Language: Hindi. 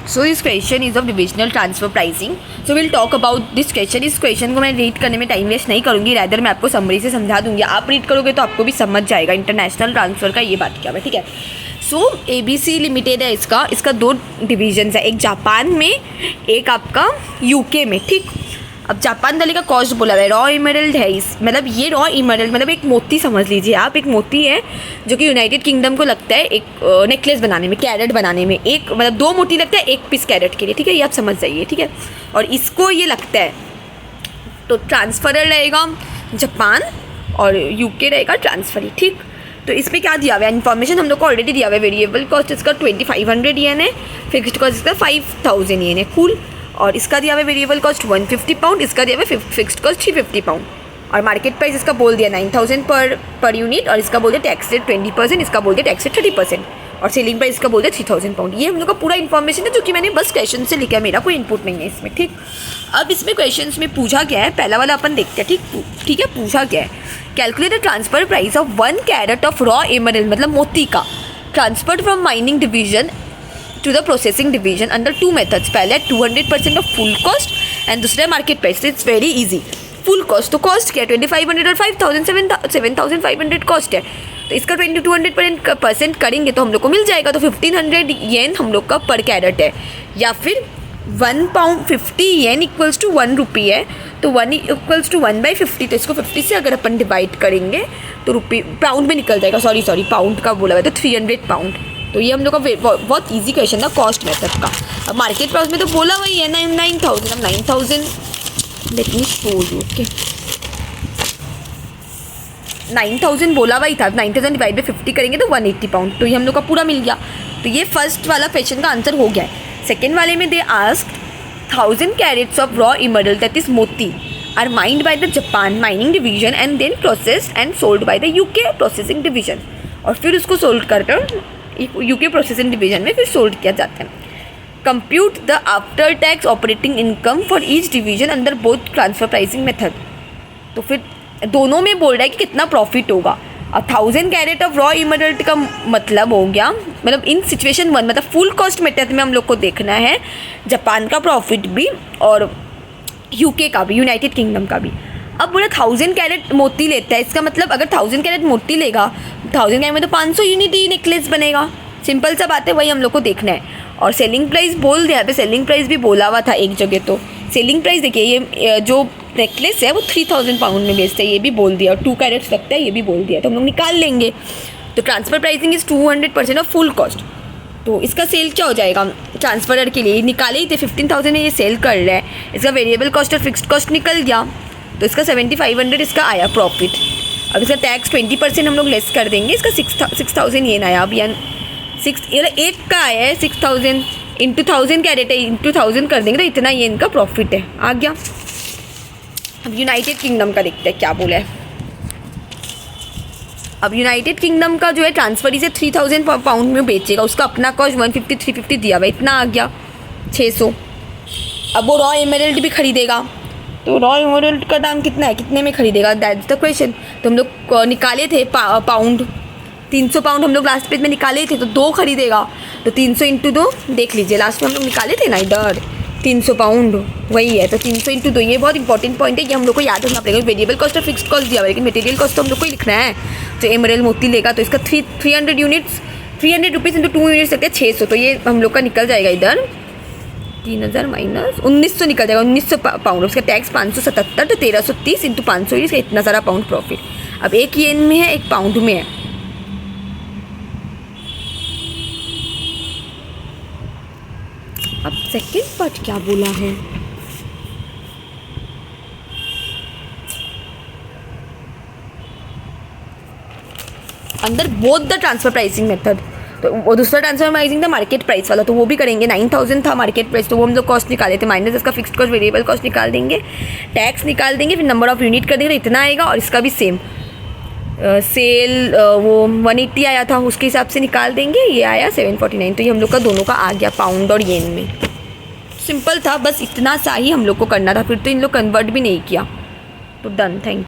So this question is of divisional transfer pricing. So will talk about this question. इस क्वेश्चन को मैं रीड करने में टाइम वेस्ट नहीं करूँगी, रैदर मैं आपको समरी से समझा दूँगी. आप रीड करोगे तो आपको भी समझ जाएगा इंटरनेशनल ट्रांसफ़र का ये बात क्या है. ठीक है. सो ABC लिमिटेड है इसका 2 डिविजन्स है, एक जापान में, एक आपका UK में. ठीक. अब जापान वाले का कॉस्ट बोला है, रॉ इमरल्ड है. इस मतलब ये रॉ इमरल्ड मतलब एक मोती समझ लीजिए आप. एक मोती है जो कि यूनाइटेड किंगडम को लगता है एक नेकलेस बनाने में, कैरेट बनाने में. एक मतलब 2 मोती लगता है एक पीस कैरेट के लिए. ठीक है, ये आप समझ जाइए. ठीक है. और इसको ये लगता है तो ट्रांसफरर रहेगा जापान और UK रहेगा ट्रांसफरी. ठीक. तो इसमें क्या दिया हुआ है इन्फॉर्मेशन हम लोग को ऑलरेडी दिया हुआ है. वेरिएबल कॉस्ट इसका 2500 येन है, फिक्स्ड कॉस्ट इसका 5000 येन है. कूल. और इसका दिया हुआ है वेरिएबल कॉस्ट 150 पाउंड, इसका दिया हुआ है फिक्स्ड कॉस्ट 350 पाउंड. और मार्केट प्राइस इसका बोल दिया 9000 पर यूनिट, और इसका बोल दिया टैक्स रेट 20%, इसका बोल दिया टैक्स रेट 30%, और सेलिंग प्राइस इसका बोल दिया 3000 पाउंड. ये हम लोग का पूरा इन्फॉर्मेशन है जो कि मैंने बस क्वेश्चन से लिखा है, मेरा कोई इनपुट नहीं है इसमें. ठीक. अब इसमें क्वेश्चन में पूछा गया है, पहला वाला अपन देखते हैं. ठीक है. पूछा गया है calculate the transfer price of 1 carat of raw emerald मतलब मोती का transferred from mining division to the processing division under 2 methods. पहले 200% ऑफ फुल कॉस्ट एंड दूसरा market price. It's very easy. Full cost तो कॉस्ट क्या है 2500 और 5000 7500 कॉस्ट है. तो इसका 200% करेंगे तो हम लोग को मिल जाएगा. तो 1500 येन हम लोग का पर कैरेट है, या फिर 1 पाउंड 50 येन इक्वल्स टू 1 रुपी है. तो 1 इक्वल्स टू 1/50. तो इसको 50 से अगर अपन डिवाइड करेंगे तो पाउंड में निकल जाएगा. सॉरी पाउंड का बोला हुआ है तो 300 पाउंड. तो ये हम लोग का बहुत इजी क्वेश्चन था कॉस्ट मेथड का. अब मार्केट प्राइस में तो बोला वही है 9000. अब 9000 let me show you. Okay 9000 बोला वही था. 9000 डिवाइड बाई 50 करेंगे तो 180 पाउंड. तो ये हम लोग का पूरा मिल गया. तो ये फर्स्ट वाला क्वेश्चन का आंसर हो गया है. सेकेंड वाले में they asked 1000 carats of raw emerald that is मोती are mined by the Japan mining division and then processed and sold by the UK processing division. और फिर उसको सोल्ड कर UK प्रोसेसिंग डिवीजन में फिर सोल्ड किया जाता है. Compute the after tax operating income for each division under both transfer pricing method. तो फिर दोनों में बोल रहा है कि कितना प्रॉफिट होगा. अब 1000 कैरेट ऑफ रॉ इमरल्ड का मतलब हो गया, मतलब इन सिचुएशन 1 मतलब फुल कॉस्ट मेथड में हम लोग को देखना है जापान का प्रॉफिट भी और UK का भी, यूनाइटेड किंगडम का भी. अब बोला 1000 कैरेट मोती लेता है, इसका मतलब अगर 1000 कैरेट मोती लेगा 1000 कैरेट में तो 500 यूनिट ही नेकलेस बनेगा. सिंपल सा बात है, वही हम लोग को देखना है. और सेलिंग प्राइस बोल दिया, पे सेलिंग प्राइस भी बोला हुआ था एक जगह. तो सेलिंग प्राइस देखिए, ये जो नेकलेस है वो 3000 पाउंड में बेचता है, ये भी बोल दिया. और 2 कैरेट्स लगता है, ये भी बोल दिया. तो हम लोग निकाल लेंगे. तो transfer pricing is 200% of full cost. तो इसका सेल क्या हो जाएगा ट्रांसफरर के लिए, निकाले ही थे 15000 में ये सेल कर रहा है. इसका वेरिएबल कॉस्ट और फिक्स्ड कॉस्ट निकल गया. तो इसका 7500 इसका आया प्रॉफिट. अब इसका टैक्स 20% हम लोग लेस कर देंगे. इसका 6000 येन आया. अब यान 1 का आया है 6000 इंटू 1000 कैरेट है, इंटू 1000 कर देंगे तो इतना येन का प्रॉफिट है. आ गया. अब यूनाइटेड किंगडम का देखते हैं क्या बोला है. अब यूनाइटेड किंगडम का जो है ट्रांसफर इसे 3000 पाउंड में बेचेगा. उसका अपना कॉस्ट 150 350 दिया हुआ, इतना आ गया 600. अब वो रॉ एमरल्ड भी खरीदेगा. तो रॉ एमरल्ड का दाम कितना है, कितने में खरीदेगा, दैट्स द क्वेश्चन. तो हम लोग निकाले थे पाउंड 300 पाउंड हम लोग लास्ट पेज में निकाले थे. तो 2 खरीदेगा. तो 300 इंटू 2 देख लीजिए, लास्ट में हम लोग निकाले थे ना इधर 300 पाउंड वही है. तो 300 इंटू 2 ये बहुत इंपॉर्टेंट पॉइंट है, ये हम लोग को याद रखना पड़ेगा. वेरिएबल कॉस्ट और फिक्स्ड कॉस्ट दिया हुआ है, लेकिन मटेरियल कॉस्ट तो हम लोग को ही लिखना है. तो एमरल्ड मोती लेगा तो इसका 300 यूनिट्स 300 रुपीज़ इंटू 2 यूनिट्स लगते हैं 600. तो ये हम लोग का निकल जाएगा इधर 3000 माइनस 1900 निकल जाएगा. 1900 पाउंड. उसका टैक्स 577. तो 1330 इंटू 500 इसका इतना सारा पाउंड प्रॉफिट. अब 1 येन में है, 1 पाउंड में है. अब सेकेंड पार्ट क्या बोला है, अंदर both the transfer pricing method. तो वो दूसरा ट्रांसफर प्राइसिंग था मार्केट प्राइस वाला, तो वो भी करेंगे. 9000 था मार्केट प्राइस, तो वो हम लोग कॉस्ट निकाले थे, माइनस इसका फिक्स्ड कॉस्ट वेरिएबल कॉस्ट निकाल देंगे, टैक्स निकाल देंगे, फिर नंबर ऑफ यूनिट कर देंगे तो इतना आएगा. और इसका भी सेम सेल वो 180 आया था, उसके हिसाब से निकाल देंगे. ये आया 749. तो ये हम लोग का दोनों का आ गया पाउंड और येन में. सिंपल था, बस इतना सा ही हम लोग को करना था. फिर तो इन लोग कन्वर्ट भी नहीं किया. तो डन. Thank you.